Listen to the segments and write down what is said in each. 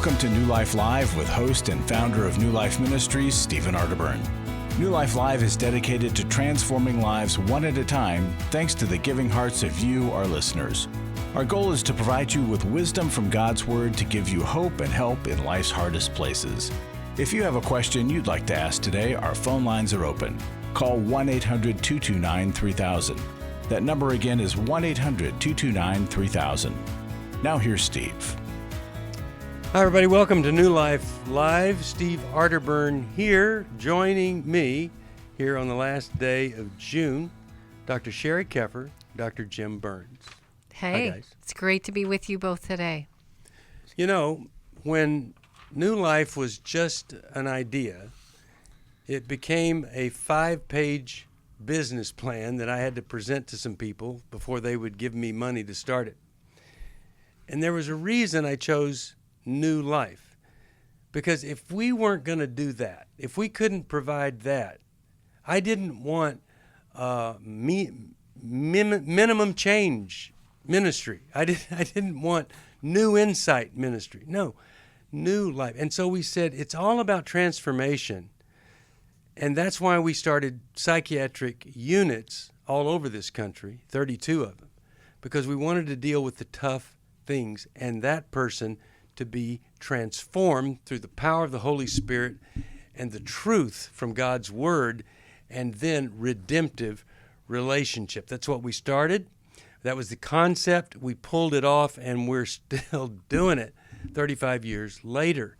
Welcome to New Life Live with host and founder of New Life Ministries, Stephen Arterburn. New Life Live is dedicated to transforming lives one at a time, thanks to the giving hearts of you, our listeners. Our goal is to provide you with wisdom from God's Word to give you hope and help in life's hardest places. If you have a question you'd like to ask today, our phone lines are open. Call 1-800-229-3000. That number again is 1-800-229-3000. Now here's Steve. Hi, everybody. Welcome to New Life Live. Steve Arterburn here, joining me here on the last day of June, Dr. Sherry Keffer, Dr. Jim Burns. Hey, hi, guys. It's great to be with you both today. You know, when New Life was just an idea, it became a 5-page business plan that I had to present to some people before they would give me money to start it. And there was a reason I chose New Life, because if we weren't going to do that, if we couldn't provide that, I didn't want minimum change ministry. I didn't want new insight ministry. No, New Life. And so we said it's all about transformation, and that's why we started psychiatric units all over this country, 32 of them, because we wanted to deal with the tough things and that person to be transformed through the power of the Holy Spirit and the truth from God's Word, and then redemptive relationship. That's what we started. That was the concept. We pulled it off, and we're still doing it 35 years later.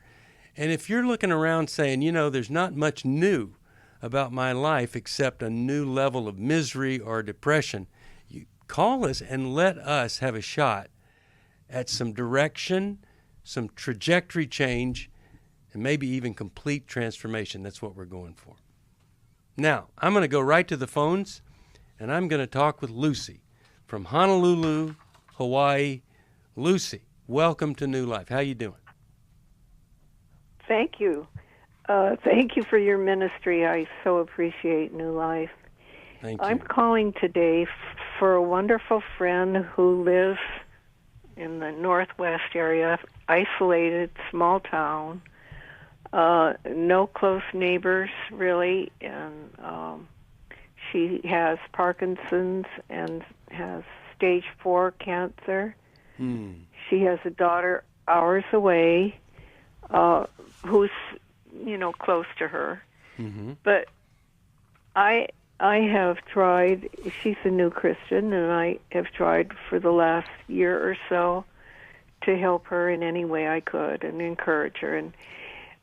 And if you're looking around saying, you know, there's not much new about my life except a new level of misery or depression, you call us and let us have a shot at some direction, some trajectory change, and maybe even complete transformation. That's what we're going for. Now, I'm going to go right to the phones, and I'm going to talk with Lucy from Honolulu, Hawaii. Lucy, welcome to New Life. How you doing? Thank you. Thank you for your ministry. I so appreciate New Life. Thank you. I'm calling today for a wonderful friend who lives in the Northwest area, isolated, small town, no close neighbors, really, and she has Parkinson's and has stage 4 cancer. She has a daughter hours away who's, you know, close to her. Mm-hmm. But I have tried, she's a new Christian, and I have tried for the last year or so to help her in any way I could and encourage her. And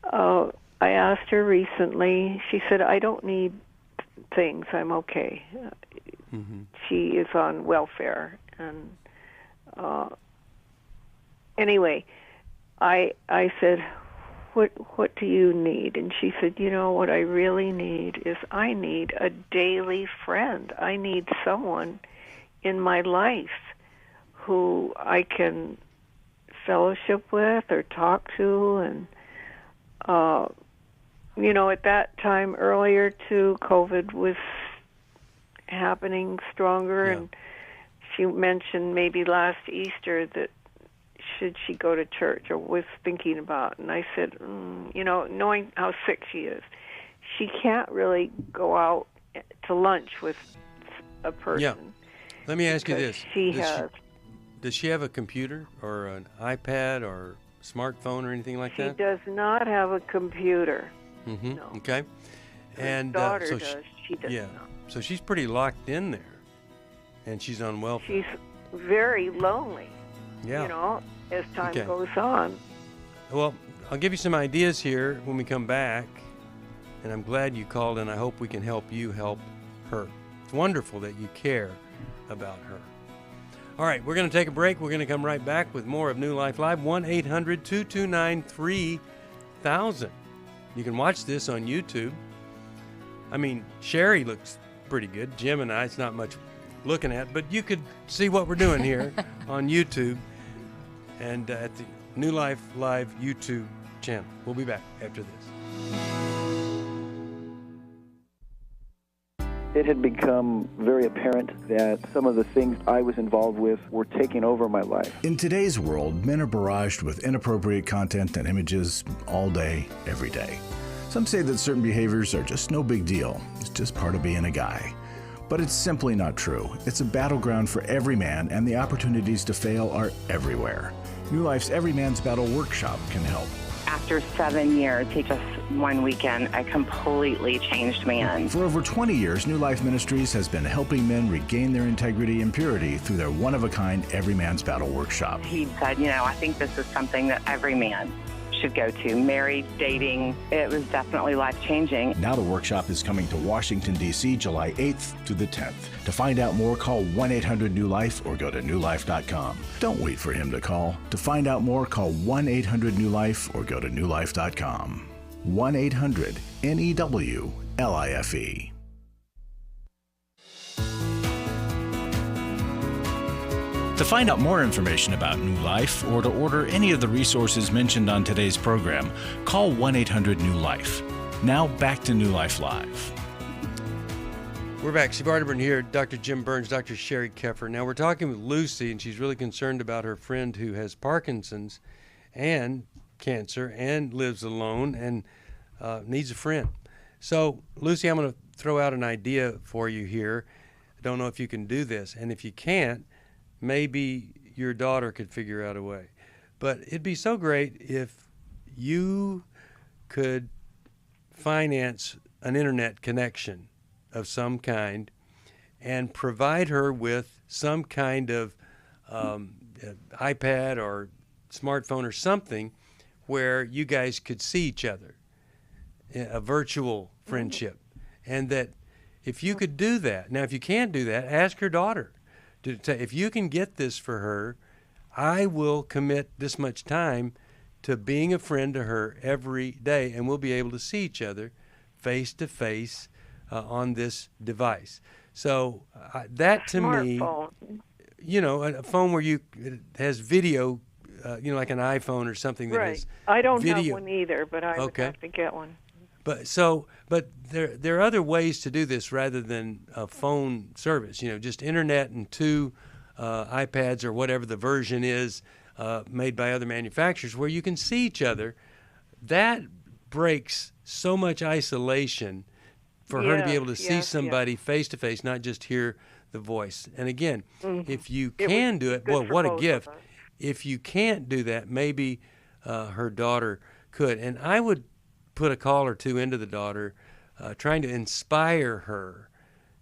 I asked her recently, she said, I don't need things, I'm okay. Mm-hmm. She is on welfare. And anyway, I said, what do you need? And she said, you know, what I really need is I need a daily friend. I need someone in my life who I can fellowship with or talk to. And, you know, at that time earlier too, COVID was happening stronger. Yeah. And she mentioned maybe last Easter that should she go to church, or was thinking about. And I said, you know, knowing how sick she is, she can't really go out to lunch with a person. Yeah. Let me ask you this. Does she have a computer or an iPad or smartphone or anything like that? She does not have a computer. Mm-hmm. No. Okay. And her daughter does. She does yeah. not. So she's pretty locked in there, and she's on welfare. She's very lonely. Yeah. You know, as time goes on. Well, I'll give you some ideas here when we come back, and I'm glad you called, and I hope we can help you help her. It's wonderful that you care about her. All right, we're going to take a break. We're going to come right back with more of New Life Live, 1-800-229-3000. You can watch this on YouTube. I mean, Sherry looks pretty good. Jim and I, it's not much looking at, but you could see what we're doing here on YouTube and at the New Life Live YouTube channel. We'll be back after this. it had become very apparent that some of the things I was involved with were taking over my life. In today's world, men are barraged with inappropriate content and images all day, every day. Some say that certain behaviors are just no big deal. It's just part of being a guy. But it's simply not true. It's a battleground for every man, and the opportunities to fail are everywhere. New Life's Every Man's Battle workshop can help. After 7 years, just one weekend, a completely changed man. For over 20 years, New Life Ministries has been helping men regain their integrity and purity through their one-of-a-kind Every Man's Battle workshop. He said, I think this is something that every man should go to. Married, dating, it was definitely life-changing. Now the workshop is coming to Washington, D.C., July 8th to the 10th. To find out more, call 1-800-NEW-LIFE or go to newlife.com. Don't wait for him to call. To find out more, call 1-800-NEW-LIFE or go to newlife.com. 1-800-NEWLIFE. To find out more information about New Life or to order any of the resources mentioned on today's program, call 1-800-NEW-LIFE. Now back to New Life Live. We're back. Steve Arterburn here, Dr. Jim Burns, Dr. Sherry Keffer. Now we're talking with Lucy, and she's really concerned about her friend who has Parkinson's and cancer and lives alone and needs a friend. So, Lucy, I'm going to throw out an idea for you here. I don't know if you can do this, and if you can't, maybe your daughter could figure out a way. But it'd be so great if you could finance an internet connection of some kind and provide her with some kind of iPad or smartphone or something where you guys could see each other, a virtual friendship. And that if you could do that, now if you can't do that, ask your daughter. If you can get this for her, I will commit this much time to being a friend to her every day, and we'll be able to see each other face to face on this device. So that to me, a phone where it has video, like an iPhone or something that has I don't video. have one either, but I would have to get one. But there are other ways to do this rather than a phone service. Just internet and two iPads or whatever the version is made by other manufacturers, where you can see each other. That breaks so much isolation for her to be able to see somebody face to face, not just hear the voice. And again, if you can do it, boy, what a gift! If you can't do that, maybe her daughter could. And I would put a call or two into the daughter, trying to inspire her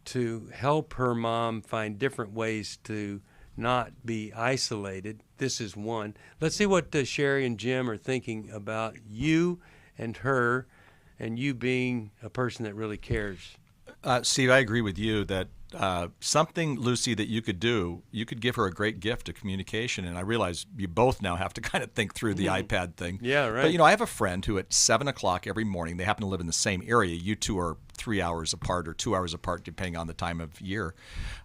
to help her mom find different ways to not be isolated. This is one. Let's see what Sherry and Jim are thinking about you and her, and you being a person that really cares. Steve, I agree with you that something, Lucy, that you could do, you could give her a great gift of communication. And I realize you both now have to kind of think through the iPad thing. Yeah, right. But, I have a friend who at 7 o'clock every morning, they happen to live in the same area. You two are 3 hours apart or 2 hours apart, depending on the time of year.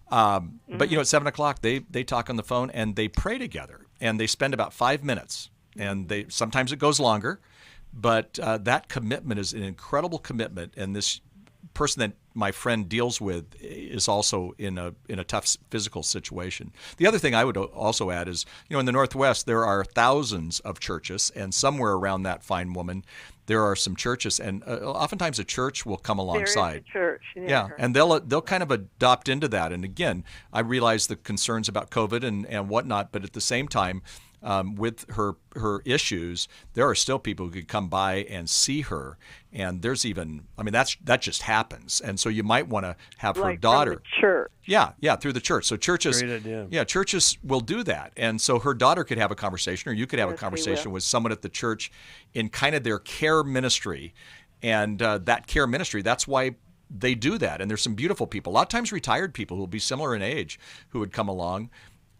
But, at 7 o'clock, they talk on the phone and they pray together. And they spend about 5 minutes. And sometimes it goes longer. But that commitment is an incredible commitment. And this person that my friend deals with is also in a tough physical situation. The other thing I would also add is, in the Northwest, there are thousands of churches, and somewhere around that fine woman, there are some churches, and oftentimes a church will come alongside. There is a church. Yeah, and they'll kind of adopt into that. And again, I realize the concerns about COVID and whatnot, but at the same time, with her issues, there are still people who could come by and see her, and there's even, that just happens, and so you might want to have her daughter. From the church. Yeah, through the church. So churches, Great idea. Yeah, churches will do that, and so her daughter could have a conversation, or you could have a conversation with someone at the church in kind of their care ministry, and that care ministry. That's why they do that, and there's some beautiful people. A lot of times, retired people who will be similar in age who would come along.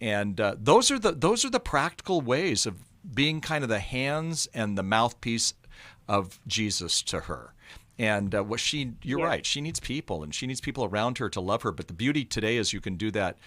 And those are the practical ways of being kind of the hands and the mouthpiece of Jesus to her. And you're right, she needs people, and she needs people around her to love her. But the beauty today is you can do that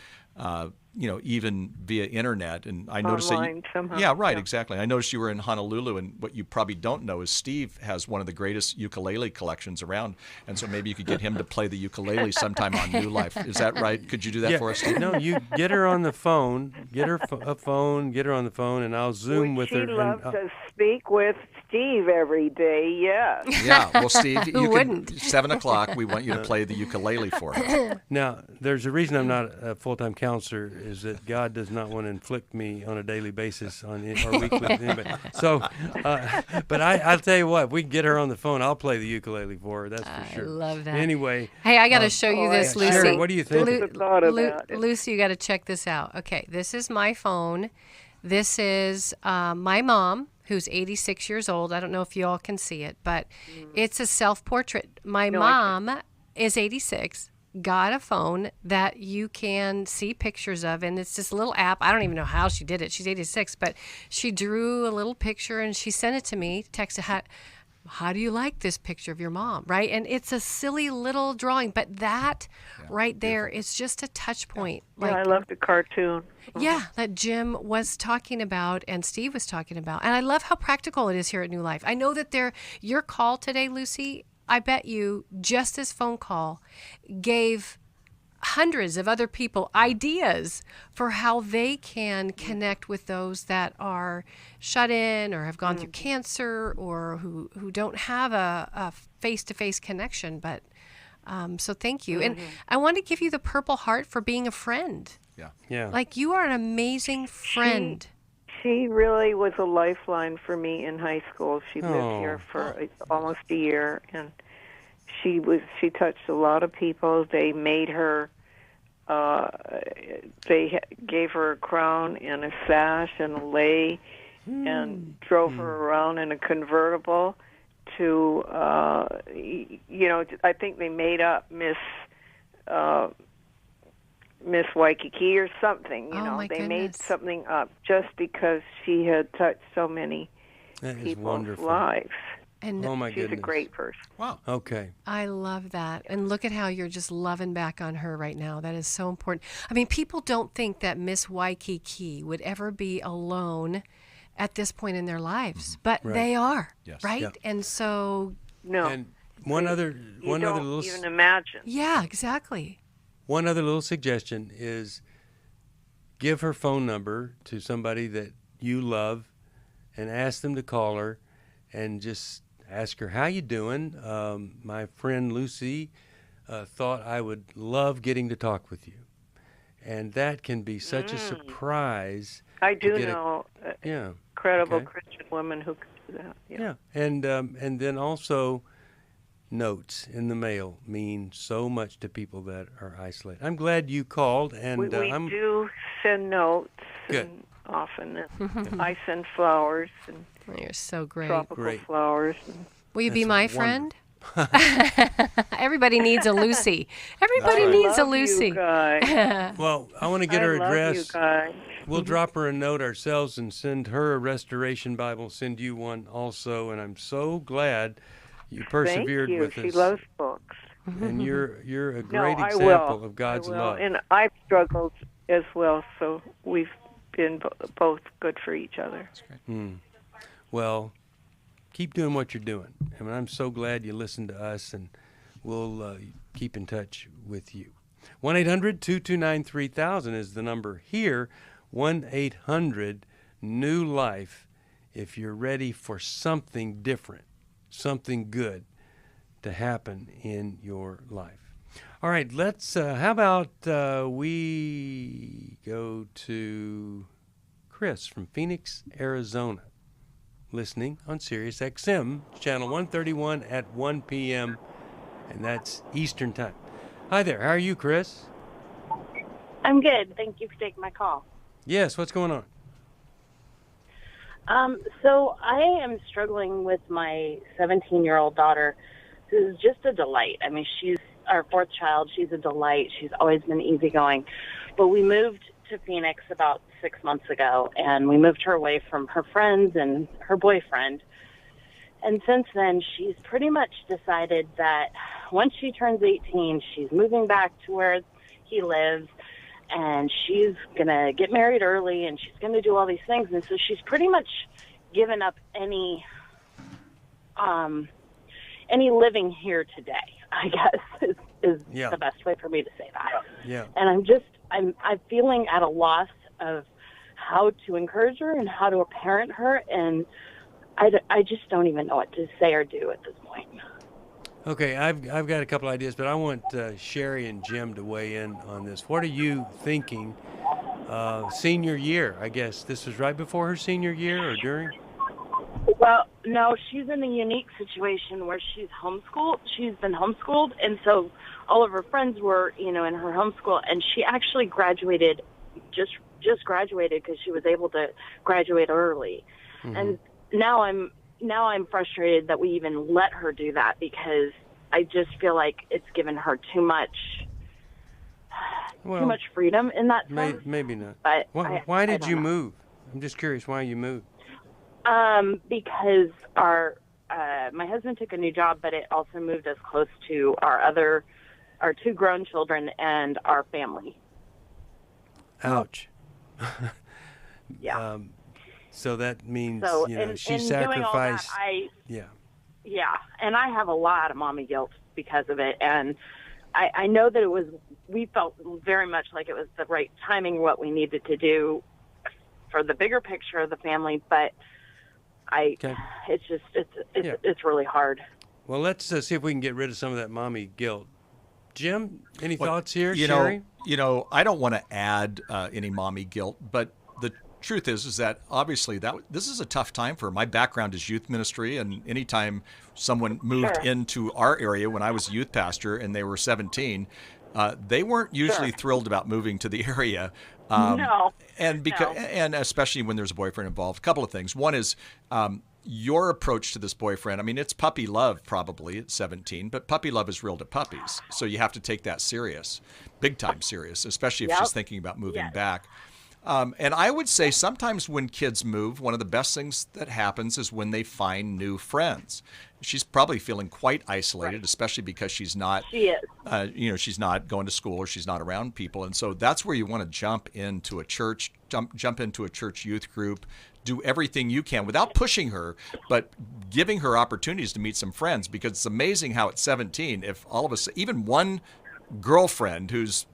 even via internet. And I noticed Online that somehow. yeah, right, Yeah. exactly. I noticed you were in Honolulu, and what you probably don't know is Steve has one of the greatest ukulele collections around, and so maybe you could get him to play the ukulele sometime on New Life. Is that right? Could you do that for us, Steve? No, you get her on the phone, get her a phone, get her on the phone, and I'll Zoom with her. She loves to speak with Steve every day, yes. Yeah, well, Steve, Who you wouldn't? 7:00, we want you to play the ukulele for her. Now, there's a reason I'm not a full-time counselor, is that God does not want to inflict me on a daily basis or weekly with anybody. So, but I'll tell you what, if we can get her on the phone, I'll play the ukulele for her. That's for sure. I love that. Anyway, Hey, I got to show you this, Lucy. Sherry, what do you think? Just the thought of that. Lucy, you got to check this out. Okay, this is my phone. This is my mom, who's 86 years old. I don't know if you all can see it, but it's a self-portrait. My mom is 86. Got a phone that you can see pictures of, and it's this little app. I don't even know how she did it. She's 86, but she drew a little picture and she sent it to me, texted, how do you like this picture of your mom, right? And it's a silly little drawing, but that right there is just a touch point. I love the cartoon. Yeah, that Jim was talking about and Steve was talking about. And I love how practical it is here at New Life. I know that your call today, Lucy, I bet you just this phone call gave hundreds of other people ideas for how they can connect with those that are shut in or have gone through cancer or who don't have a face-to-face connection. But so thank you. And I want to give you the Purple Heart for being a friend. Yeah. Like, you are an amazing friend. She really was a lifeline for me in high school. She lived here for almost a year, and she touched a lot of people. They made her, gave her a crown and a sash and a lei, and drove her around in a convertible to, I think they made up Miss Waikiki or something, my they made goodness. something up just because she had touched so many That is people's wonderful. lives. And Oh, my She's goodness. a great person. Wow. Okay. I love that. And look at how you're just loving back on her right now. That is so important. I mean, people don't think that Miss Waikiki would ever be alone at this point in their lives, but they are, Yes. right? Yep. And so, No, And one other you don't little even imagine. yeah, exactly. One other little suggestion is give her phone number to somebody that you love and ask them to call her and just ask her, how you doing? My friend Lucy thought I would love getting to talk with you. And that can be such a surprise. I to do get know Yeah. credible Okay. Christian women who can do that. Yeah. And then also notes in the mail mean so much to people that are isolated. I'm glad you called, and We I'm do send notes Good. and often. And I send flowers and Oh, you're so great. tropical Great. flowers. And Will you be That's my friend? Everybody needs a Lucy. Everybody right. needs a love Lucy. You guys. well, I want to get I her love address. you guys. We'll drop her a note ourselves and send her a restoration Bible, send you one also, and I'm so glad you persevered Thank you. with She us. loves books. And you're a No, great I example will. of God's I will. love. And I've struggled as well, so we've been both good for each other. Well, keep doing what you're doing. I mean, I'm so glad you listened to us, and we'll keep in touch with you. 1-800-229-3000 is the number here. 1-800-NEW-LIFE if you're ready for something different, something good to happen in your life. All right, let's, how about we go to Chris from Phoenix, Arizona, listening on Sirius XM, channel 131 at 1 p.m., and that's Eastern Time. Hi there, how are you, Chris? I'm good. Thank you for taking my call. Yes, what's going on? So I am struggling with my 17-year-old daughter, who's just a delight. I mean, she's our fourth child. She's a delight. She's always been easygoing. But we moved to Phoenix about 6 months ago, and we moved her away from her friends and her boyfriend. And since then, she's pretty much decided that once she turns 18, she's moving back to where he lives, and she's going to get married early, and she's going to do all these things. And so she's pretty much given up any living here today, I guess, is the best way for me to say that. Yeah. And I'm feeling at a loss of how to encourage her and how to parent her, and I just don't even know what to say or do at this point. Okay, I've got a couple ideas, but I want Sherry and Jim to weigh in on this. What are you thinking? Senior year, I guess. This was right before her senior year or during? Well, no, she's in a unique situation where she's homeschooled. She's been homeschooled, and so all of her friends were, in her homeschool, and she actually graduated, just graduated because she was able to graduate early. Mm-hmm. And now I'm frustrated that we even let her do that, because I just feel like it's given her too much freedom in that sense. Maybe not. But why did you move? I'm just curious why you moved. Because my husband took a new job, but it also moved us close to our two grown children and our family. Ouch. Yeah. So that means, she sacrificed. Doing all that, and I have a lot of mommy guilt because of it. And I know that we felt very much like it was the right timing, what we needed to do for the bigger picture of the family. But it's really hard. Well, let's see if we can get rid of some of that mommy guilt. Jim, any thoughts here? Sherry? I don't want to add any mommy guilt, but the truth is that obviously this is a tough time for her. My background is youth ministry, and anytime someone moved into our area when I was a youth pastor and they were 17, they weren't usually thrilled about moving to the area. No. And especially when there's a boyfriend involved. A couple of things. One is your approach to this boyfriend. I mean, it's puppy love probably at 17, but puppy love is real to puppies. So you have to take that serious, big time serious, especially if she's thinking about moving back. And I would say sometimes when kids move, one of the best things that happens is when they find new friends. She's probably feeling quite isolated, especially because she's not, she's not going to school or she's not around people. And so that's where you want to jump into a church, jump into a church youth group, do everything you can without pushing her, but giving her opportunities to meet some friends, because it's amazing how at 17, if all of us, even one girlfriend who's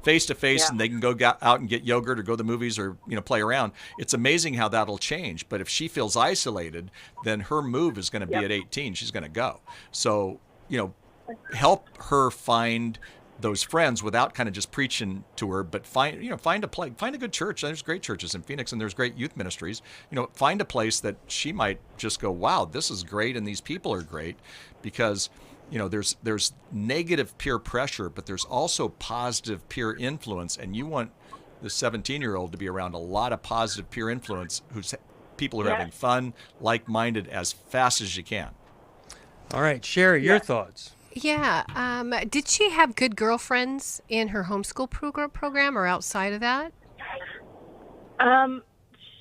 face to face and they can go out and get yogurt or go to the movies or play around, it's amazing how that'll change. But if she feels isolated, then her move is going to be at 18, she's going to go. So help her find those friends without kind of just preaching to her, but find a good church. There's great churches in Phoenix and there's great youth ministries. Find a place that she might just go, wow, this is great and these people are great, because there's negative peer pressure, but there's also positive peer influence, and you want the 17-year-old to be around a lot of positive peer influence, who's people who are having fun, like-minded, as fast as you can. All right, Sherry, your thoughts. Yeah. Did she have good girlfriends in her homeschool program or outside of that?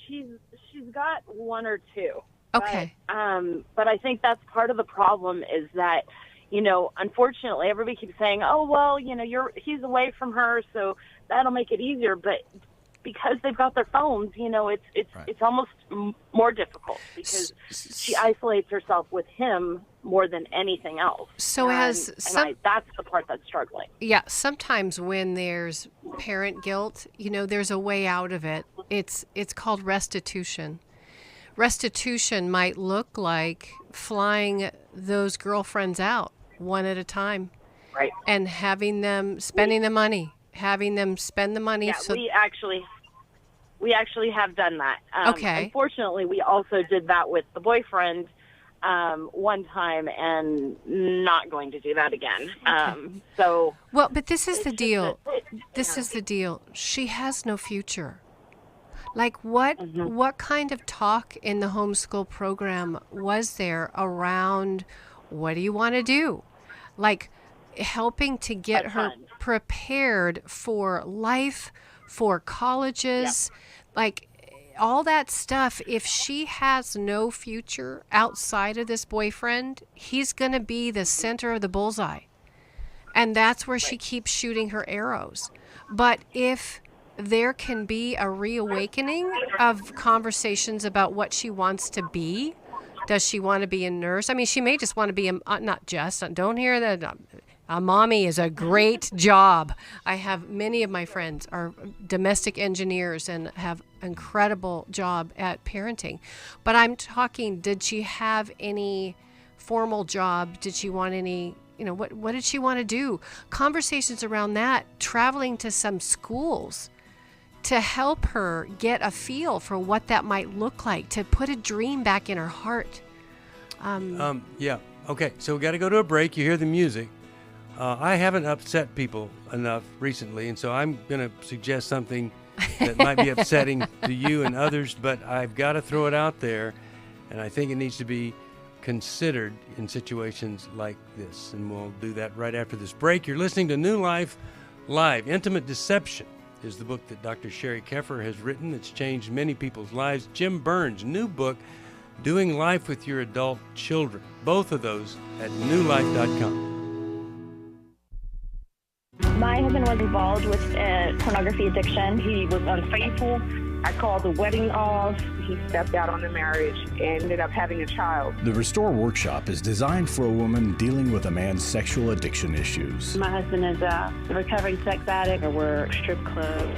She's got one or two. Okay. But I think that's part of the problem is that, unfortunately, everybody keeps saying, "Oh, well, he's away from her, so that'll make it easier." But because they've got their phones, it's almost more difficult, because she isolates herself with him more than anything else. So that's the part that's struggling. Yeah, sometimes when there's parent guilt, there's a way out of it. It's called restitution. Restitution might look like flying those girlfriends out one at a time, right? And having them spending the money, having them spend the money. Yeah, so we actually have done that. Okay. Unfortunately, we also did that with the boyfriend one time, and not going to do that again. Okay. But this is the deal. This is the deal. She has no future. Like what kind of talk in the homeschool program was there around what do you want to do? Like helping to get her prepared for life, for colleges, like all that stuff. If she has no future outside of this boyfriend, he's going to be the center of the bullseye. And that's where she keeps shooting her arrows. But if there can be a reawakening of conversations about what she wants to be, does she want to be a nurse? I mean, she may just want to be don't hear that. A mommy is a great job. I have many of my friends are domestic engineers and have incredible job at parenting. But I'm talking, did she have any formal job? Did she want any, what did she want to do? Conversations around that, traveling to some schools to help her get a feel for what that might look like, to put a dream back in her heart. Yeah. Okay, so we got to go to a break. You hear the music. I haven't upset people enough recently, and so I'm going to suggest something that might be upsetting to you and others, but I've got to throw it out there, and I think it needs to be considered in situations like this. And we'll do that right after this break. You're listening to New Life Live. Intimate Deception is the book that Dr. Sherry Keffer has written. It's changed many people's lives. Jim Burns' new book, Doing Life with Your Adult Children. Both of those at newlife.com. My husband was involved with pornography addiction. He was unfaithful. I called the wedding off. He stepped out on the marriage and ended up having a child. The Restore Workshop is designed for a woman dealing with a man's sexual addiction issues. My husband is a recovering sex addict. There were strip clubs,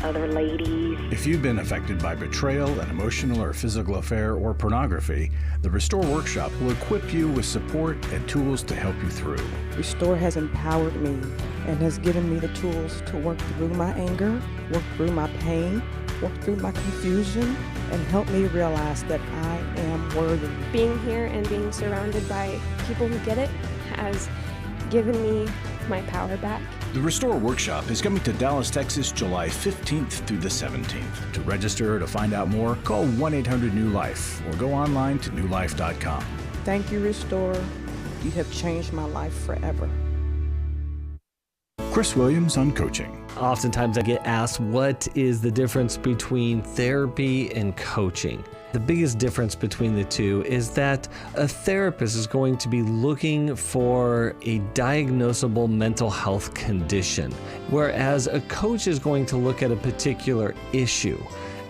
other ladies. If you've been affected by betrayal, an emotional or physical affair, or pornography, the Restore Workshop will equip you with support and tools to help you through. Restore has empowered me and has given me the tools to work through my anger, work through my pain, work through my confusion, and help me realize that I am worthy. Being here and being surrounded by people who get it has given me my power back. The Restore Workshop is coming to Dallas, Texas, July 15th through the 17th. To register or to find out more, call 1-800-NEW-LIFE or go online to newlife.com. Thank you, Restore. You have changed my life forever. Chris Williams on coaching. Oftentimes I get asked, what is the difference between therapy and coaching? The biggest difference between the two is that a therapist is going to be looking for a diagnosable mental health condition, whereas a coach is going to look at a particular issue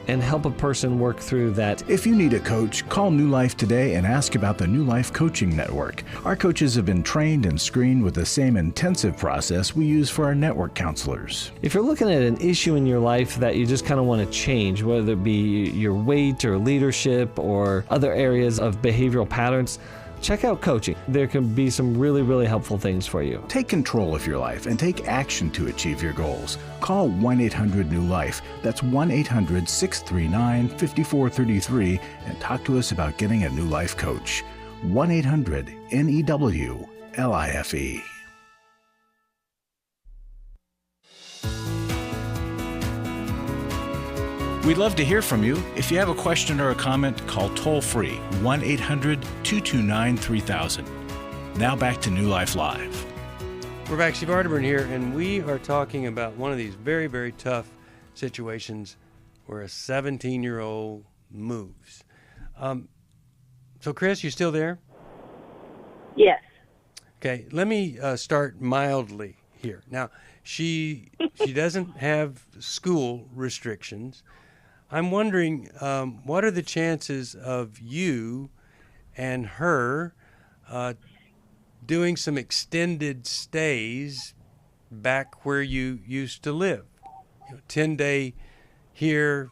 and help a person work through that. If you need a coach, call New Life today and ask about the New Life Coaching Network. Our coaches have been trained and screened with the same intensive process we use for our network counselors. If you're looking at an issue in your life that you just kind of want to change, whether it be your weight or leadership or other areas of behavioral patterns, check out coaching. There can be some really, really helpful things for you. Take control of your life and take action to achieve your goals. Call 1-800-NEW-LIFE. That's 1-800-639-5433 and talk to us about getting a New Life coach. 1-800-NEW-LIFE. We'd love to hear from you. If you have a question or a comment, call toll-free 1-800-229-3000. Now back to New Life Live. We're back. Steve Arterburn here, and we are talking about one of these very, very tough situations where a 17-year-old moves. So, Chris, you still there? Yes. Okay, let me start mildly here. Now, she doesn't have school restrictions. I'm wondering, what are the chances of you and her doing some extended stays back where you used to live? 10-day here,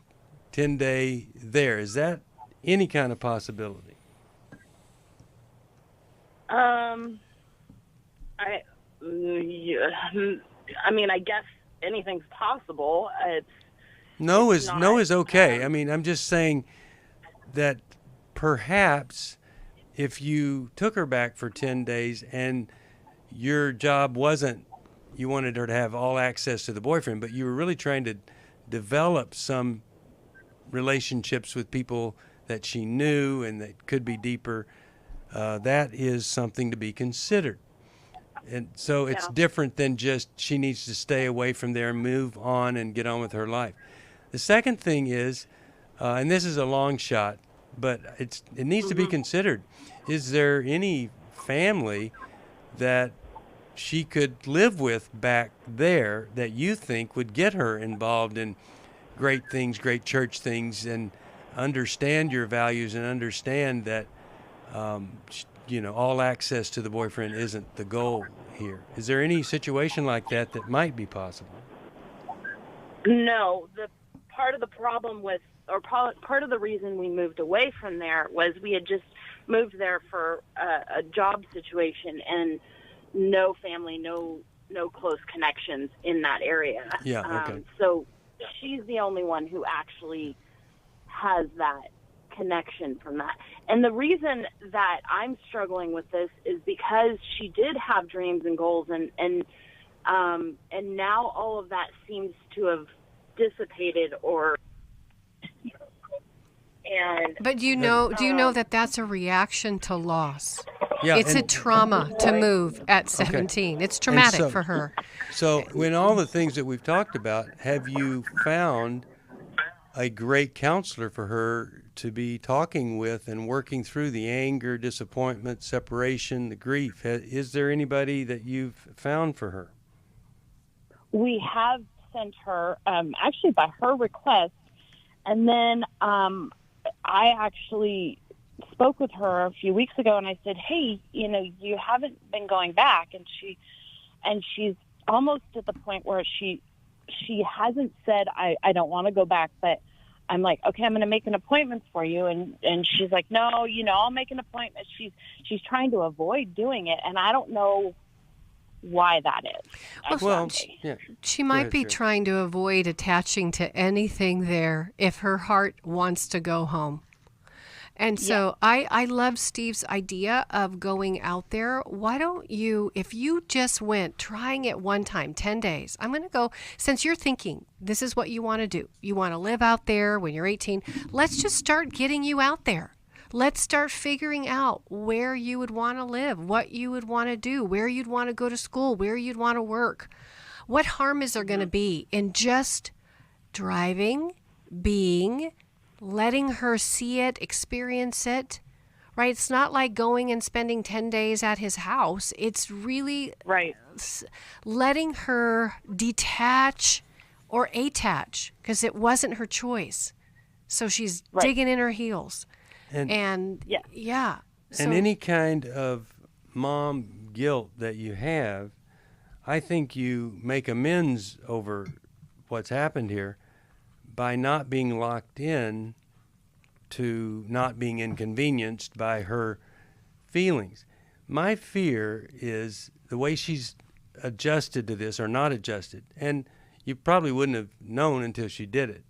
10-day there. Is that any kind of possibility? I mean, I guess anything's possible. No is okay. I mean, I'm just saying that perhaps if you took her back for 10 days and your job wasn't, you wanted her to have all access to the boyfriend, but you were really trying to develop some relationships with people that she knew and that could be deeper, that is something to be considered. And so it's different than just she needs to stay away from there and move on and get on with her life. The second thing is, and this is a long shot, but it needs to be considered. Is there any family that she could live with back there that you think would get her involved in great things, great church things, and understand your values and understand that, all access to the boyfriend isn't the goal here. Is there any situation like that that might be possible? No, the part of the problem with, or part of the reason we moved away from there was we had just moved there for a job situation and no family, no close connections in that area. Yeah, okay. So she's the only one who actually has that connection from that. And the reason that I'm struggling with this is because she did have dreams and goals, and now all of that seems to have dissipated But do you know that that's a reaction to loss? Yeah, it's a trauma to move at 17. Okay. It's traumatic for her. So when all the things that we've talked about, have you found a great counselor for her to be talking with and working through the anger, disappointment, separation, the grief? Is there anybody that you've found for her? We have sent her, actually by her request, and then I actually spoke with her a few weeks ago, and I said, hey, you haven't been going back, and she's almost at the point where she hasn't said, I don't want to go back, but I'm like, okay, I'm going to make an appointment for you, and she's like, no, I'll make an appointment. She's trying to avoid doing it, and I don't know why that is. Well, she might be trying to avoid attaching to anything there if her heart wants to go home. And so I love Steve's idea of going out there. Why don't you, if you just went trying it one time, 10 days, I'm going to go, since you're thinking this is what you want to do. You want to live out there when you're 18. Let's just start getting you out there. Let's start figuring out where you would want to live, what you would want to do, where you'd want to go to school, where you'd want to work. What harm is there going to be in just driving, being, letting her see it, experience it, right? It's not like going and spending 10 days at his house. It's really letting her detach or attach, because it wasn't her choice. So she's digging in her heels. And any kind of mom guilt that you have, I think you make amends over what's happened here by not being locked in to not being inconvenienced by her feelings. My fear is the way she's adjusted to this or not adjusted, and you probably wouldn't have known until she did it.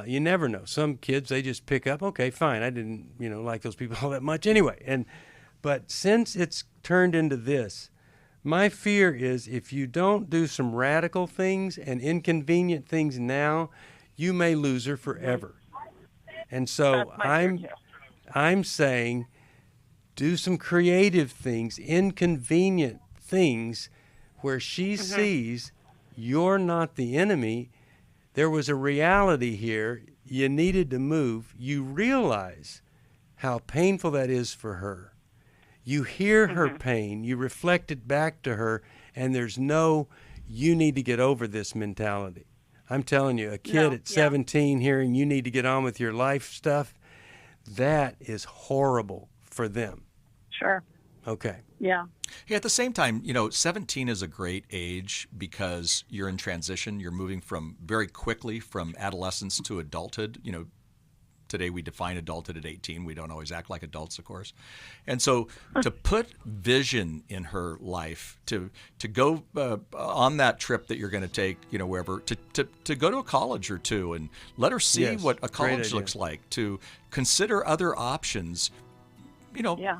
You never know. Some kids, they just pick up, okay, fine, I didn't, like those people all that much anyway. But since it's turned into this, my fear is if you don't do some radical things and inconvenient things now, you may lose her forever. And so I'm saying do some creative things, inconvenient things where she sees you're not the enemy. There was a reality here. You needed to move. You realize how painful that is for her. You hear her pain. You reflect it back to her, and there's no you need to get over this mentality. I'm telling you, a kid at 17 hearing you need to get on with your life stuff, that is horrible for them. Sure. Okay. Yeah. Yeah, at the same time, 17 is a great age because you're in transition. You're moving very quickly from adolescence to adulthood. Today we define adulthood at 18. We don't always act like adults, of course. And so to put vision in her life, to go on that trip that you're going to take, wherever, to go to a college or two and let her see what a college looks like, to consider other options,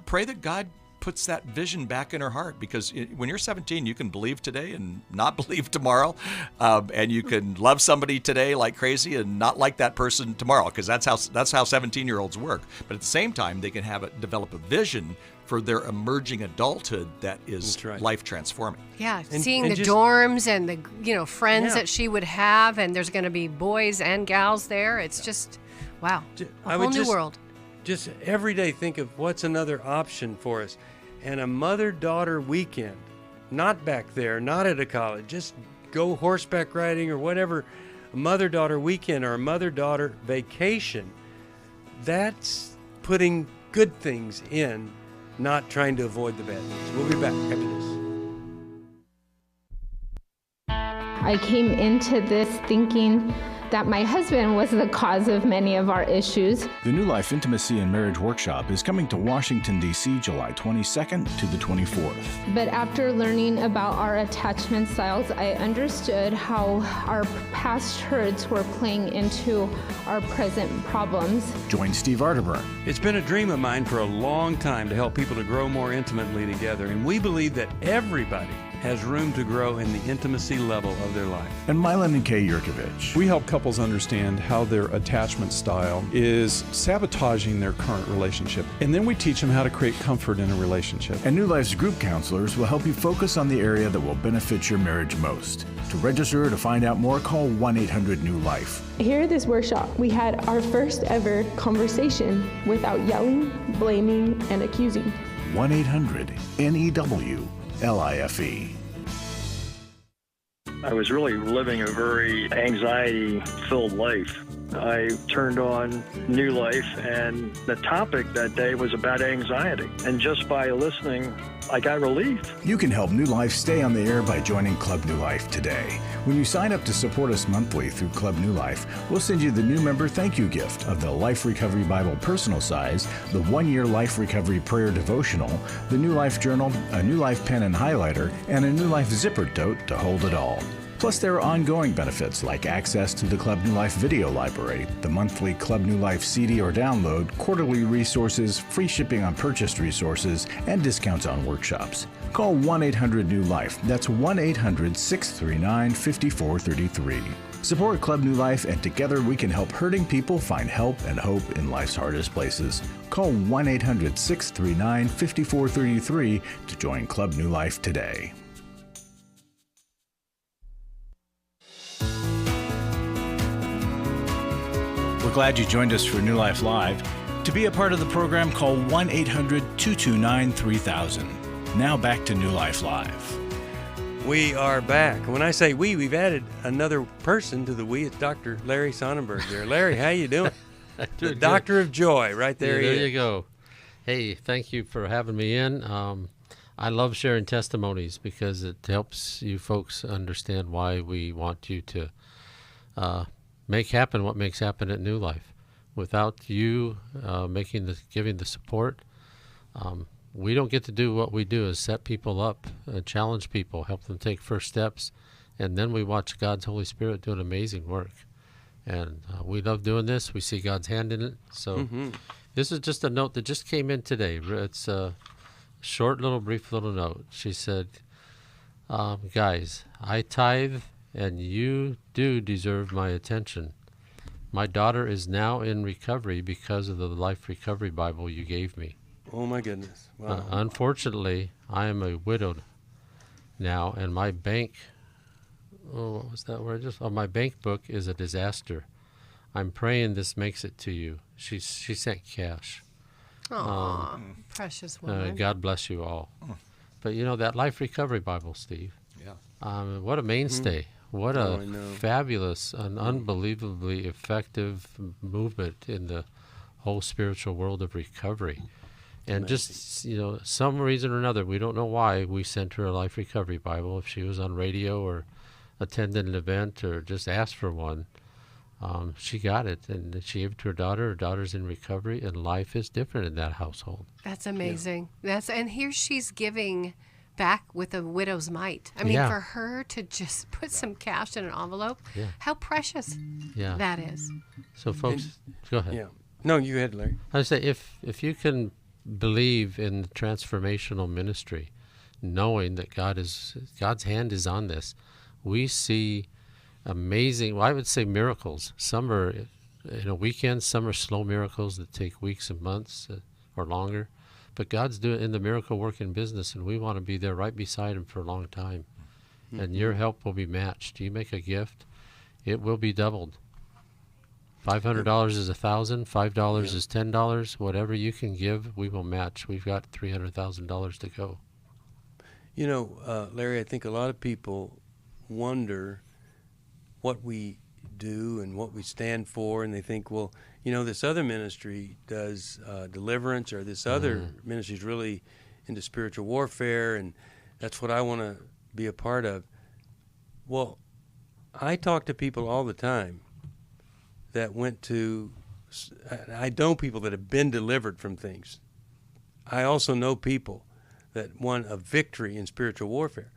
pray that God puts that vision back in her heart, because when you're 17, you can believe today and not believe tomorrow, and you can love somebody today like crazy and not like that person tomorrow, because that's how 17-year-olds work. But at the same time, they can develop a vision for their emerging adulthood that is life transforming. Yeah, seeing the dorms and the friends that she would have, and there's going to be boys and gals there. It's just wow, a whole new world. Just every day think of what's another option for us. And a mother-daughter weekend not back there, not at a college, just go horseback riding or whatever, a mother-daughter weekend or a mother-daughter vacation, that's putting good things in, not trying to avoid the bad things. We'll be back after this. I came into this thinking that my husband was the cause of many of our issues. The New Life Intimacy and Marriage Workshop is coming to Washington, D.C. July 22nd to the 24th. But after learning about our attachment styles, I understood how our past hurts were playing into our present problems. Join Steve Arterburn. It's been a dream of mine for a long time to help people to grow more intimately together, and we believe that everybody has room to grow in the intimacy level of their life. And Milan and Kay Yurkovich. We help couples understand how their attachment style is sabotaging their current relationship. And then we teach them how to create comfort in a relationship. And New Life's group counselors will help you focus on the area that will benefit your marriage most. To register or to find out more, call 1-800-NEW-LIFE. Here at this workshop, we had our first ever conversation without yelling, blaming, and accusing. 1-800-NEW-LIFE. I was really living a very anxiety-filled life. I turned on New Life, and the topic that day was about anxiety. And just by listening, I got relief. You can help New Life stay on the air by joining Club New Life today. When you sign up to support us monthly through Club New Life, we'll send you the new member thank you gift of the Life Recovery Bible personal size, the 1-year Life Recovery Prayer Devotional, the New Life Journal, a New Life pen and highlighter, and a New Life zipper tote to hold it all. Plus, there are ongoing benefits like access to the Club New Life video library, the monthly Club New Life CD or download, quarterly resources, free shipping on purchased resources, and discounts on workshops. Call 1-800-NEW-LIFE. That's 1-800-639-5433. Support Club New Life, and together we can help hurting people find help and hope in life's hardest places. Call 1-800-639-5433 to join Club New Life today. We're glad you joined us for New Life Live. To be a part of the program, call 1-800-229-3000. Now back to New Life Live. We are back. When I say we, we've added another person to the we. It's Dr. Larry Sonnenberg there. Larry, how you doing? The Doctor of Joy, right there. Yeah, there you go. Hey, thank you for having me in. I love sharing testimonies because it helps you folks understand why we want you to make happen what makes happen at New Life. Without you giving the support, we don't get to do what we do, is set people up, challenge people, help them take first steps, and then we watch God's Holy Spirit do an amazing work. And we love doing this. We see God's hand in it. So this is just a note that just came in today. It's a short brief little note. She said, guys, I tithe, and you do deserve my attention. My daughter is now in recovery because of the Life Recovery Bible you gave me. Oh, my goodness. Wow. Unfortunately, I am a widowed now, and my bank, what was that word? My bank book is a disaster. I'm praying this makes it to you. She sent cash. Aw, precious woman. God bless you all. But that Life Recovery Bible, Steve. Yeah. What a mainstay. What a fabulous and unbelievably effective movement in the whole spiritual world of recovery. And just, some reason or another, we don't know why, we sent her a Life Recovery Bible. If she was on radio or attended an event or just asked for one, she got it. And she gave it to her daughter. Her daughter's in recovery, and life is different in that household. That's amazing. Yeah. And here she's giving back with a widow's mite. I mean, for her to just put some cash in an envelope, how precious that is. So, folks, go ahead. Yeah. No, you go ahead, Larry. I say, if you can believe in the transformational ministry, knowing that God's hand is on this, we see amazing, I would say miracles. Some are in a weekend, some are slow miracles that take weeks and months or longer. But God's doing in the miracle working business, and we want to be there right beside him for a long time. And your help will be matched. You make a gift, it will be doubled. $500 is $1,000, $5 is $10. Whatever you can give, we will match. We've got $300,000 to go. You know, Larry, I think a lot of people wonder what we do and what we stand for, and they think, well, you know, this other ministry does deliverance, or this other ministry is really into spiritual warfare, and that's what I want to be a part of. Well, I talk to people all the time that went to, I know people that have been delivered from things. I also know people that won a victory in spiritual warfare,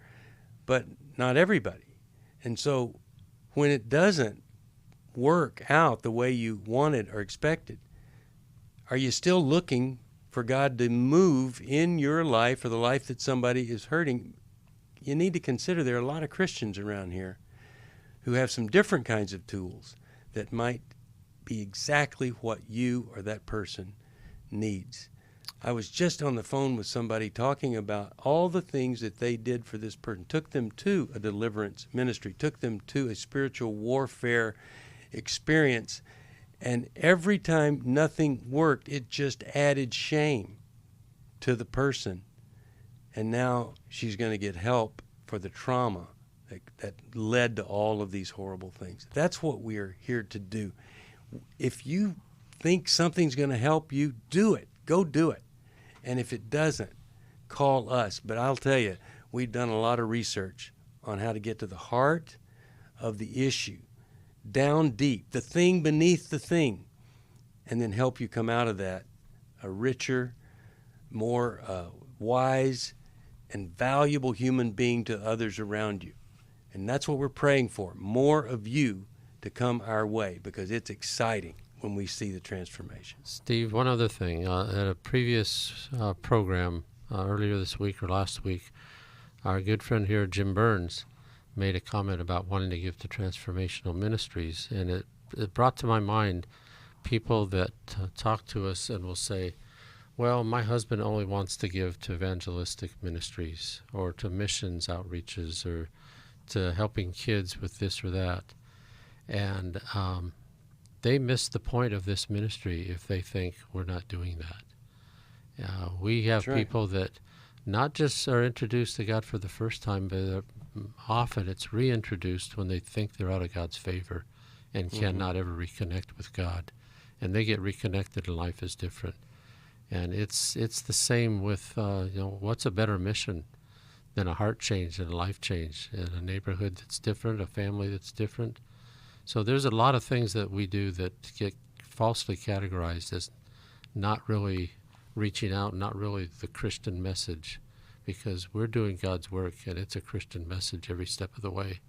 but not everybody. And so when it doesn't work out the way you wanted or expected, are you still looking for God to move in your life or the life that somebody is hurting? You need to consider there are a lot of Christians around here who have some different kinds of tools that might be exactly what you or that person needs. I was just on the phone with somebody talking about all the things that they did for this person, took them to a deliverance ministry, took them to a spiritual warfare experience, and every time nothing worked, it just added shame to the person. And now she's going to get help for the trauma that led to all of these horrible things. That's what we are here to do. If you think something's going to help you, do it. Go do it. And if it doesn't, call us. But I'll tell you, we've done a lot of research on how to get to the heart of the issue, down deep, the thing beneath the thing, and then help you come out of that a richer, more wise, and valuable human being to others around you. And that's what we're praying for, more of you to come our way, because it's exciting when we see the transformation. Steve, one other thing. At a previous program earlier this week or last week, our good friend here, Jim Burns, made a comment about wanting to give to transformational ministries, and it brought to my mind people that talk to us and will say, well, my husband only wants to give to evangelistic ministries or to missions outreaches or to helping kids with this or that. And they miss the point of this ministry if they think we're not doing that. We have people that not just are introduced to God for the first time, but often it's reintroduced when they think they're out of God's favor and cannot ever reconnect with God. And they get reconnected and life is different. And it's the same with, what's a better mission than a heart change and a life change in a neighborhood that's different, a family that's different. So there's a lot of things that we do that get falsely categorized as not really reaching out, not really the Christian message, because we're doing God's work and it's a Christian message every step of the way.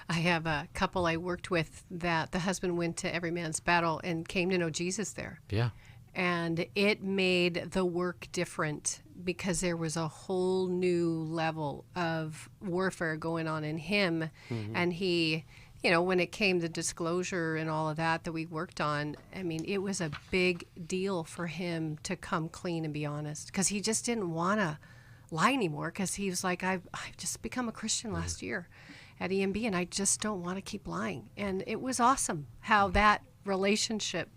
I have a couple I worked with that the husband went to Every Man's Battle and came to know Jesus there. Yeah. And it made the work different because there was a whole new level of warfare going on in him. And he, when it came to disclosure and all of that we worked on, I mean, it was a big deal for him to come clean and be honest, because he just didn't want to lie anymore, because he was like, I've just become a Christian last year at EMB, and I just don't want to keep lying. And it was awesome how that relationship,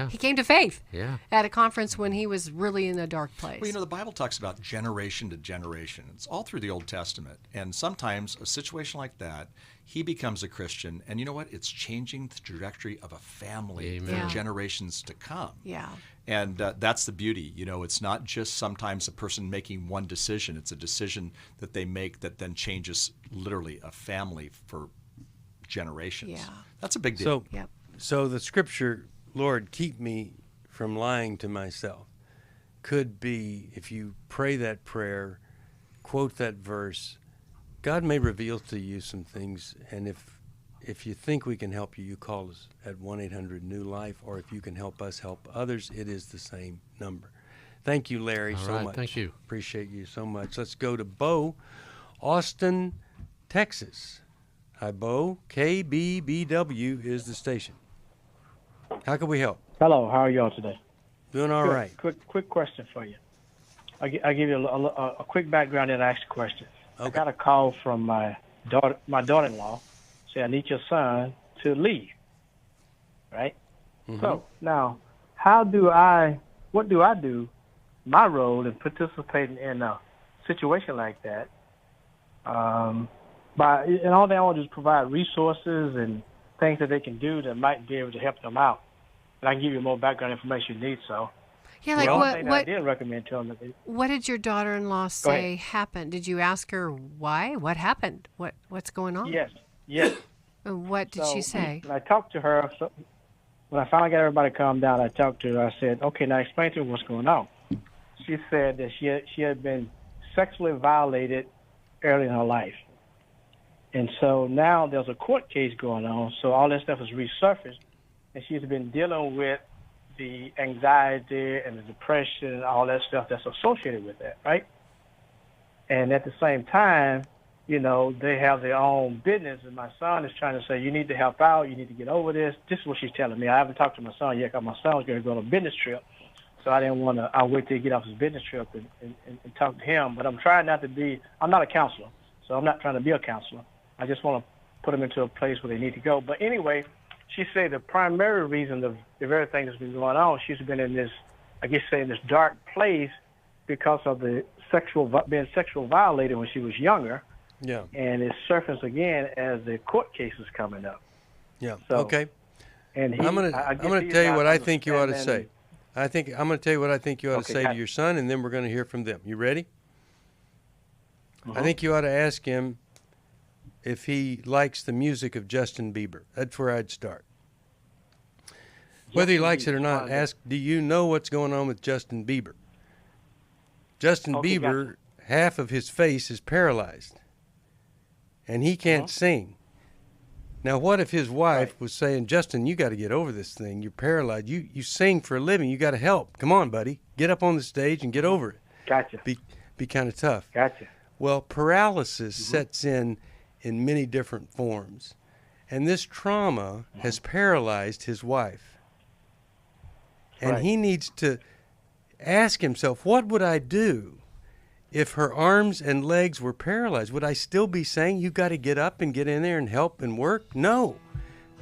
he came to faith at a conference when he was really in a dark place. Well, the Bible talks about generation to generation. It's all through the Old Testament. And sometimes a situation like that, he becomes a Christian, and you know what? It's changing the trajectory of a family for generations to come. Yeah. And that's the beauty. It's not just sometimes a person making one decision. It's a decision that they make that then changes literally a family for generations. Yeah. That's a big deal. So the scripture, Lord, keep me from lying to myself, could be, if you pray that prayer, quote that verse, God may reveal to you some things, and if you think we can help you, you call us at 1-800-NEW-LIFE, or if you can help us help others, it is the same number. Thank you, Larry, so much. Thank you. Appreciate you so much. Let's go to Bo, Austin, Texas. Hi, Bo. KBBW is the station. How can we help? Hello, how are y'all today? Doing all right. Quick question for you. I'll give you a quick background and ask a question. Okay. I got a call from my daughter-in-law, say I need your son to leave, right? So now, what do I do, my role in participating in a situation like that, And all they want to do is provide resources and things that they can do that might be able to help them out. And I can give you more background information you need. So, Yeah, like the only what? thing that I did recommend to them that What did your daughter-in-law say happened? Did you ask her why? What happened? What's going on? Yes. And what did she say? When I talked to her, when I finally got everybody calmed down, I talked to her. I said, "Okay, now explain to her what's going on." She said that she had been sexually violated early in her life. And so now there's a court case going on, so all that stuff is resurfaced, and she's been dealing with the anxiety and the depression and all that stuff that's associated with that, right? And at the same time, you know, they have their own business, and my son is trying to say, you need to help out, you need to get over this. This is what she's telling me. I haven't talked to my son yet because my son was going to go on a business trip, so I didn't want to, I'll wait till he get off his business trip and talk to him. But I'm trying not to be, I'm not a counselor, so I'm not trying to be a counselor. I just want to put them into a place where they need to go. But anyway, she said the primary reason of everything that's been going on, she's been in this, I guess say, in this dark place because of the being sexual violated when she was younger. Yeah. And it surfaced again as the court case is coming up. Yeah. So, okay. And I'm gonna tell you what I think you ought to say. I'm gonna tell you what I think you ought to say to your son, and then we're gonna hear from them. You ready? I think you ought to ask him if he likes the music of Justin Bieber. That's where I'd start. Whether he likes it or not, ask, do you know what's going on with Justin Bieber? Justin Bieber, half of his face is paralyzed, and he can't sing. Now, what if his wife was saying, Justin, you got to get over this thing. You're paralyzed. You sing for a living. You got to help. Come on, buddy. Get up on the stage and get over it. Gotcha. Be kind of tough. Gotcha. Well, paralysis sets in many different forms. And this trauma has paralyzed his wife. And he needs to ask himself, what would I do if her arms and legs were paralyzed? Would I still be saying, you got to get up and get in there and help and work? No.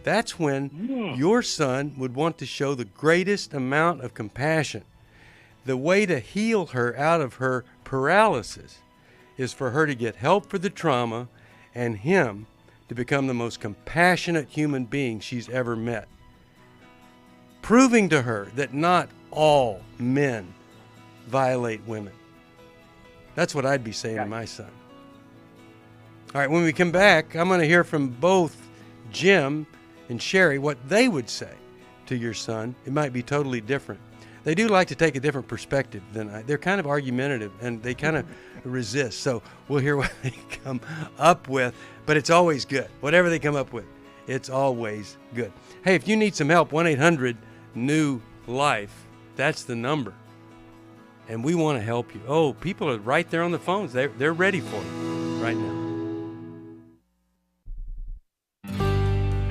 That's when your son would want to show the greatest amount of compassion. The way to heal her out of her paralysis is for her to get help for the trauma and him to become the most compassionate human being she's ever met. Proving to her that not all men violate women. That's what I'd be saying to my son. All right, when we come back, I'm going to hear from both Jim and Sherry what they would say to your son. It might be totally different. They do like to take a different perspective than I. They're kind of argumentative, and they kind of resist. So we'll hear what they come up with, but it's always good. Whatever they come up with, it's always good. Hey, if you need some help, 1-800-NEW-LIFE, that's the number. And we want to help you. Oh, people are right there on the phones. They're ready for you right now.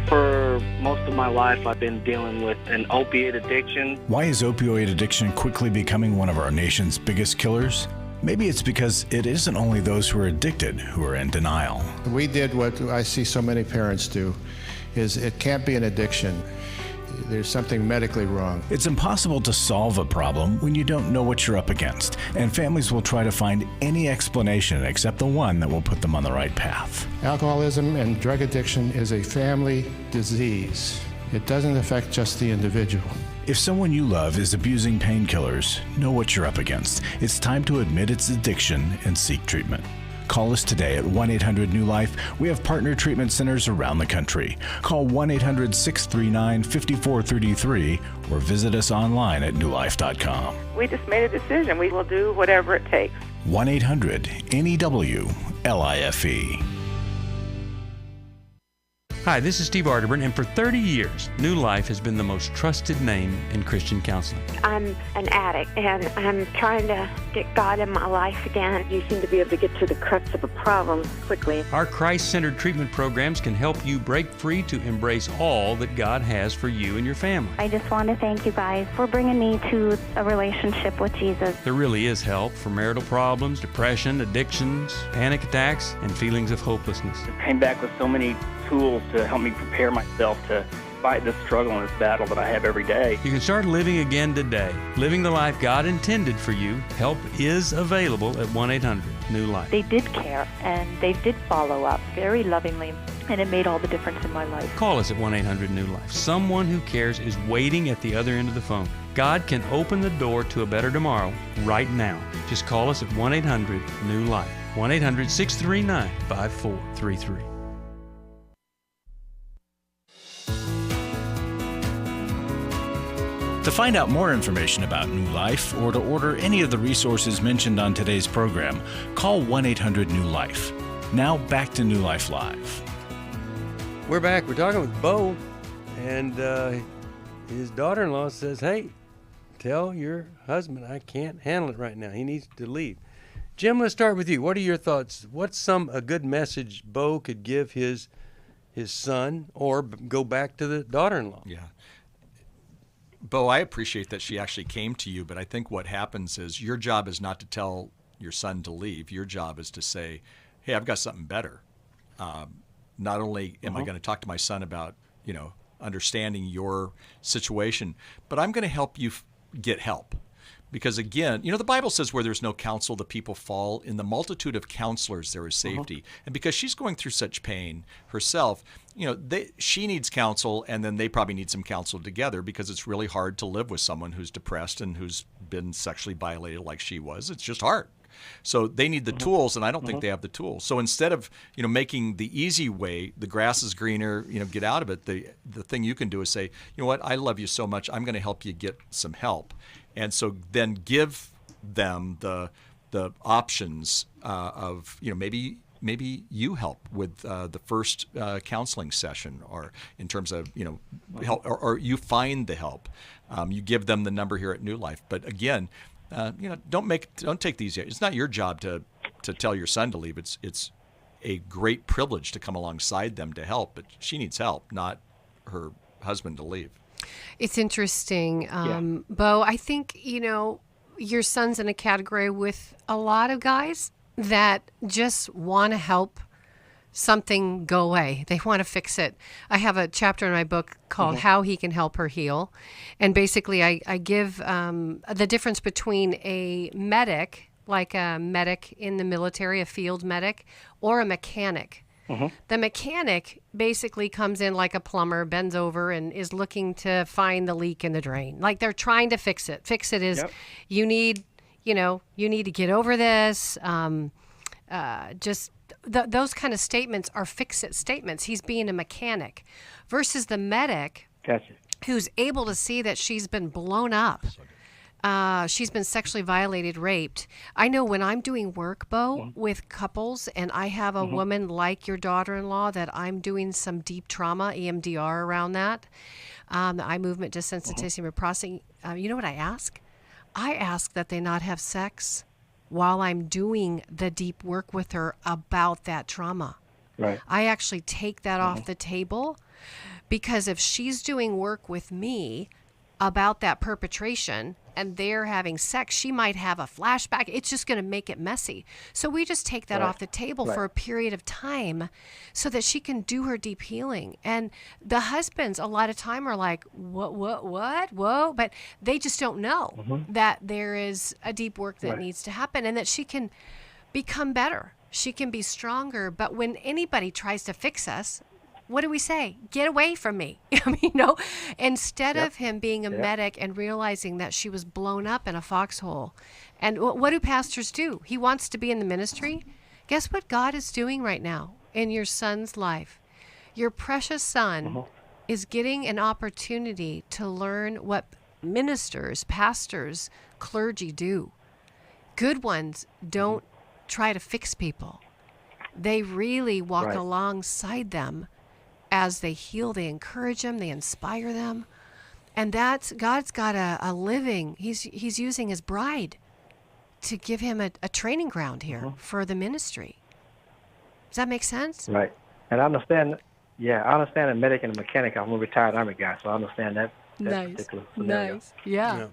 For most of my life, I've been dealing with an opiate addiction. Why is opioid addiction quickly becoming one of our nation's biggest killers? Maybe it's because it isn't only those who are addicted who are in denial. We did what I see so many parents do, is it can't be an addiction. There's something medically wrong. It's impossible to solve a problem when you don't know what you're up against, and families will try to find any explanation except the one that will put them on the right path. Alcoholism and drug addiction is a family disease. It doesn't affect just the individual. If someone you love is abusing painkillers, know what you're up against. It's time to admit its addiction and seek treatment. Call us today at 1-800-NEW-LIFE. We have partner treatment centers around the country. Call 1-800-639-5433 or visit us online at newlife.com. We just made a decision. We will do whatever it takes. 1-800-NEW-LIFE. Hi, this is Steve Arterburn, and for 30 years, New Life has been the most trusted name in Christian counseling. I'm an addict, and I'm trying to get God in my life again. You seem to be able to get to the crux of a problem quickly. Our Christ-centered treatment programs can help you break free to embrace all that God has for you and your family. I just want to thank you guys for bringing me to a relationship with Jesus. There really is help for marital problems, depression, addictions, panic attacks, and feelings of hopelessness. I came back with so many tools to help me prepare myself to fight this struggle and this battle that I have every day. You can start living again today, living the life God intended for you. Help is available at 1-800. New Life. They did care, and they did follow up very lovingly, and it made all the difference in my life. Call us at 1-800-NEW-LIFE. Someone who cares is waiting at the other end of the phone. God can open the door to a better tomorrow right now. Just call us at 1-800-NEW-LIFE. 1-800-639-5433. To find out more information about New Life or to order any of the resources mentioned on today's program, call 1-800-NEW-LIFE. Now back to New Life Live. We're back. We're talking with Bo, and his daughter-in-law says, hey, tell your husband I can't handle it right now. He needs to leave. Jim, let's start with you. What are your thoughts? What's a good message Bo could give his son, or go back to the daughter-in-law? Yeah. Bo, I appreciate that she actually came to you, but I think what happens is your job is not to tell your son to leave. Your job is to say, hey, I've got something better. Not only am I going to talk to my son about, understanding your situation, but I'm going to help you get help. Because again, the Bible says where there's no counsel, the people fall. In the multitude of counselors, there is safety. And because she's going through such pain herself, she needs counsel, and then they probably need some counsel together, because it's really hard to live with someone who's depressed and who's been sexually violated like she was. It's just hard. So they need the tools, and I don't think they have the tools. So instead of making the easy way, the grass is greener, get out of it, the thing you can do is say, you know what, I love you so much, I'm going to help you get some help. And so then give them the options of maybe you help with the first counseling session, or in terms of help, or you find the help. You give them the number here at New Life. But again, don't take these. It's not your job to tell your son to leave. It's a great privilege to come alongside them to help. But she needs help, not her husband to leave. It's interesting, Bo. I think, your son's in a category with a lot of guys that just want to help something go away. They want to fix it. I have a chapter in my book called How He Can Help Her Heal. And basically I give the difference between a medic, like a medic in the military, a field medic, or a mechanic. The mechanic basically comes in like a plumber, bends over, and is looking to find the leak in the drain. Like they're trying to fix it. Fix it is you need to get over this. Those kind of statements are fix-it statements. He's being a mechanic versus the medic who's able to see that she's been blown up. She's been sexually violated, raped. I know when I'm doing work, Bo, with couples, and I have a woman like your daughter-in-law that I'm doing some deep trauma, EMDR around that, the eye movement desensitization reprocessing, you know what I ask? I ask that they not have sex while I'm doing the deep work with her about that trauma. Right. I actually take that off the table, because if she's doing work with me about that perpetration and they're having sex, she might have a flashback. It's just going to make it messy. So we just take that off the table for a period of time so that she can do her deep healing. And the husbands a lot of time are like, what, whoa, but they just don't know that there is a deep work that needs to happen, and that she can become better. She can be stronger. But when anybody tries to fix us, what do we say? Get away from me. Instead of him being a medic and realizing that she was blown up in a foxhole. And what do pastors do? He wants to be in the ministry. Guess what God is doing right now in your son's life? Your precious son is getting an opportunity to learn what ministers, pastors, clergy do. Good ones don't try to fix people. They really walk alongside them. As they heal, they encourage them, they inspire them. And that's, God's got a living, he's using his bride to give him a training ground here for the ministry. Does that make sense? Right. And I understand, I understand a medic and a mechanic. I'm a retired Army guy, so I understand that particular scenario. Nice. Yeah.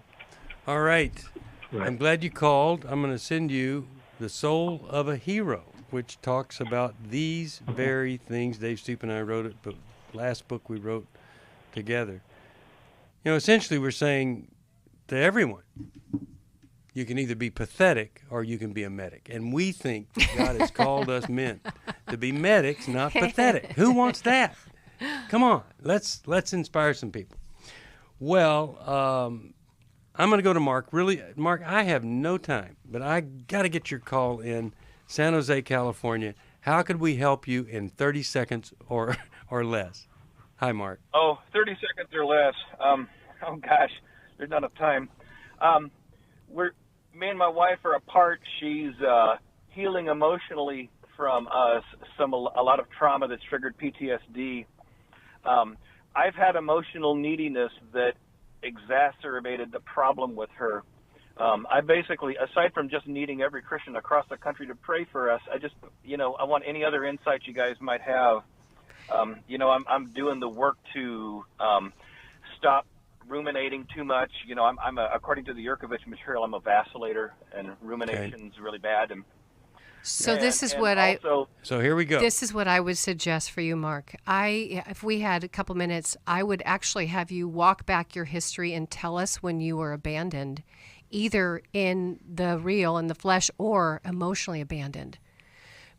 All right. I'm glad you called. I'm going to send you The Soul of a Hero, which talks about these very things. Dave Stoop and I wrote it, but last book we wrote together. Essentially we're saying to everyone, You can either be pathetic or you can be a medic. And we think that God has called us men to be medics, not pathetic. Who wants that? Come on, let's inspire some people. Well, I'm going to go to Mark. Really, Mark, I have no time, but I got to get your call in San Jose, California. How could we help you in 30 seconds or less? Hi, Mark. Oh, 30 seconds or less. Oh, gosh, there's not enough time. Me and my wife are apart. She's healing emotionally from a lot of trauma that's triggered PTSD. I've had emotional neediness that exacerbated the problem with her. I basically, aside from just needing every Christian across the country to pray for us, I want any other insights you guys might have. I'm doing the work to stop ruminating too much. I'm according to the Yurkovich material, I'm a vacillator, and rumination's really bad. So here we go. This is what I would suggest for you, Mark. If we had a couple minutes, I would actually have you walk back your history and tell us when you were abandoned, either in the real, in the flesh, or emotionally abandoned.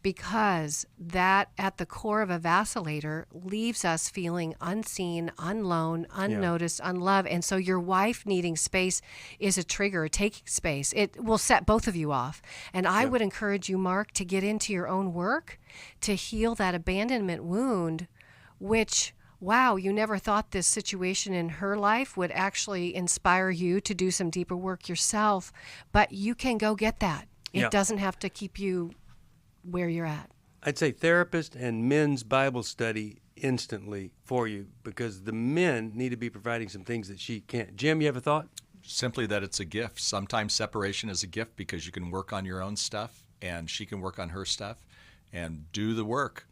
Because that, at the core of a vacillator, leaves us feeling unseen, unloaned, unnoticed, unloved. And so your wife needing space is a trigger, taking space. It will set both of you off. And I would encourage you, Mark, to get into your own work to heal that abandonment wound, which, wow, you never thought this situation in her life would actually inspire you to do some deeper work yourself. But you can go get that. It doesn't have to keep you where you're at. I'd say therapist and men's Bible study instantly for you, because the men need to be providing some things that she can't. Jim, you have a thought? Simply that it's a gift. Sometimes separation is a gift because you can work on your own stuff and she can work on her stuff and do the work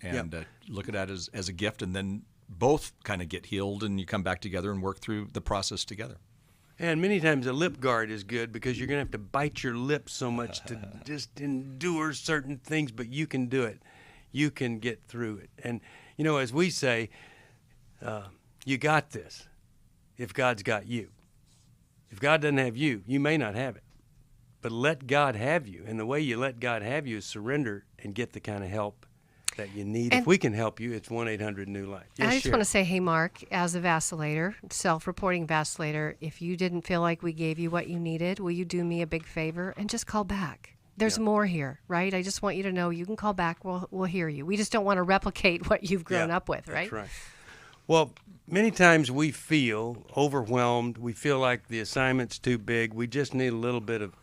and look at it as a gift, and then both kind of get healed and you come back together and work through the process together. And many times a lip guard is good because you're going to have to bite your lips so much to just endure certain things, but you can do it. You can get through it. And, as we say, you got this if God's got you. If God doesn't have you, you may not have it. But let God have you. And the way you let God have you is surrender and get the kind of help that you need. And if we can help you, it's 1-800-NEW-LIFE. Yes, I just want to say, hey, Mark, as a vacillator, self-reporting vacillator, if you didn't feel like we gave you what you needed, will you do me a big favor and just call back? There's more here, right? I just want you to know you can call back. We'll hear you. We just don't want to replicate what you've grown up with, right? That's right. Well, many times we feel overwhelmed. We feel like the assignment's too big. We just need a little bit of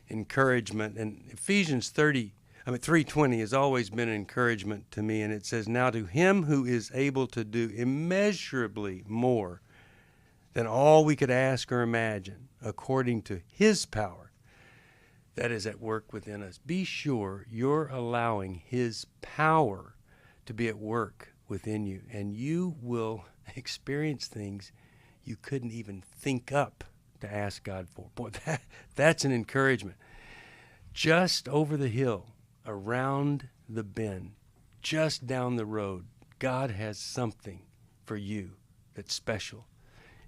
encouragement. And Ephesians 3:20 has always been an encouragement to me, and it says, now to him who is able to do immeasurably more than all we could ask or imagine, according to his power that is at work within us. Be sure you're allowing his power to be at work within you, and you will experience things you couldn't even think up to ask God for. Boy, that's an encouragement. Just over the hill, around the bend, just down the road, God has something for you that's special.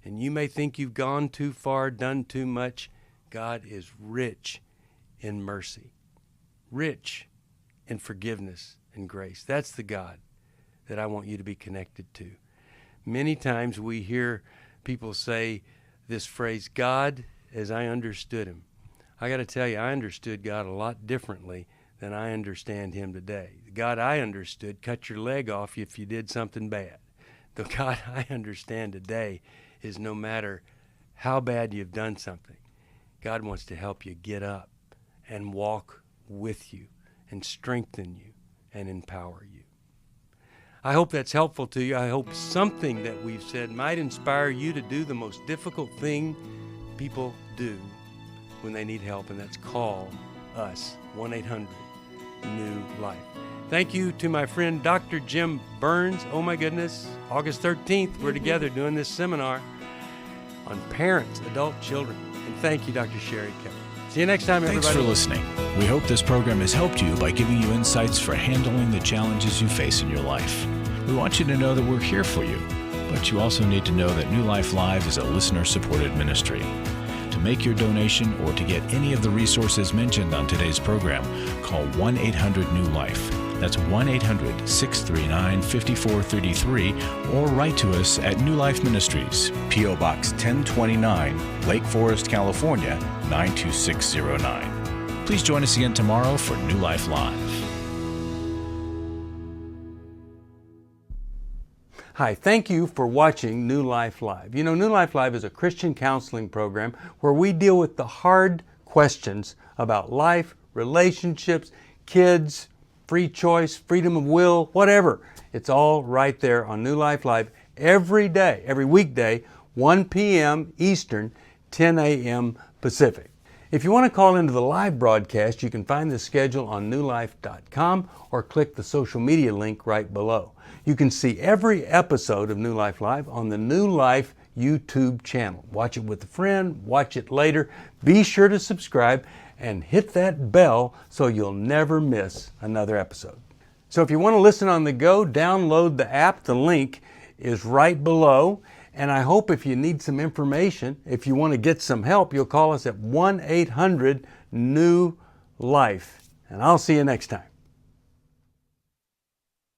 And you may think you've gone too far, done too much. God is rich in mercy, rich in forgiveness and grace. That's the God that I want you to be connected to. Many times we hear people say this phrase, God as I understood him. I got to tell you, I understood God a lot differently than I understand him today. The God I understood cut your leg off if you did something bad. The God I understand today is no matter how bad you've done something, God wants to help you get up and walk with you and strengthen you and empower you. I hope that's helpful to you. I hope something that we've said might inspire you to do the most difficult thing people do when they need help, and that's call us, 1-800-NEW-LIFE. Thank you to my friend Dr. Jim Burns. Oh my goodness, August 13th, we're together doing this seminar on parents, adult children. And thank you, Dr. Sherry Keller. See you next time, everybody. Thanks for listening. We hope this program has helped you by giving you insights for handling the challenges you face in your life. We want you to know that we're here for you, but you also need to know that New Life Live is a listener-supported ministry. To make your donation or to get any of the resources mentioned on today's program, call 1-800-NEW-LIFE. That's 1-800-639-5433, or write to us at New Life Ministries, P.O. Box 1029, Lake Forest, California, 92609. Please join us again tomorrow for New Life Live. Hi, thank you for watching New Life Live. You know, New Life Live is a Christian counseling program where we deal with the hard questions about life, relationships, kids, free choice, freedom of will, whatever. It's all right there on New Life Live every day, every weekday, 1 p.m. Eastern, 10 a.m. Pacific. If you want to call into the live broadcast, you can find the schedule on newlife.com or click the social media link right below. You can see every episode of New Life Live on the New Life YouTube channel. Watch it with a friend, watch it later. Be sure to subscribe and hit that bell so you'll never miss another episode. So if you want to listen on the go, download the app. The link is right below. And I hope if you need some information, if you want to get some help, you'll call us at 1-800-NEW-LIFE. And I'll see you next time.